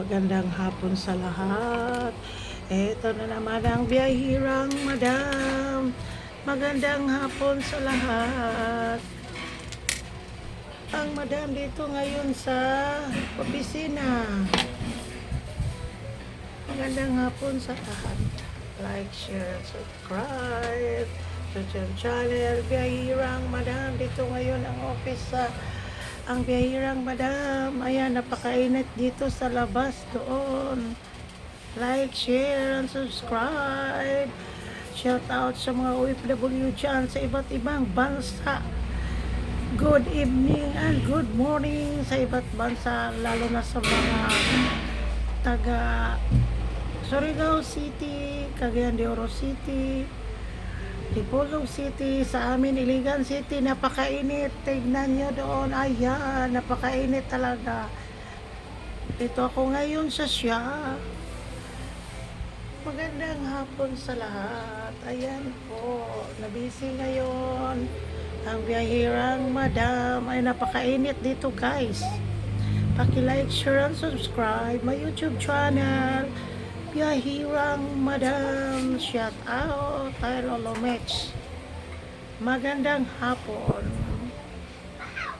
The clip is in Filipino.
Magandang hapon sa lahat. Eto na naman ang biyahirang madam. Magandang hapon sa lahat. Ang madam dito ngayon sa opisina. Magandang hapon sa lahat. Like, share, subscribe sa channel Biyahirang Madam. Dito ngayon ang office sa ang biyahirang madam. Ayan, napakainit dito sa labas doon. Like, share, and subscribe. Shout out sa mga OFW dyan sa iba't ibang bansa. Good evening and good morning sa iba't bansa, lalo na sa mga taga Surigao City, Cagayan de Oro City, Dipolog City, sa amin Iligan City. Napakainit, tignan nyo doon, ayan, napakainit talaga. Dito ako ngayon sa siya. Magandang hapon sa lahat. Ayan po, nabisi ngayon ang biyahirang madam. Ay, napakainit dito guys. Paki-like, share, and subscribe my YouTube channel Biyahirang Madam. Shout out kay Lolo Mex. Magandang hapon.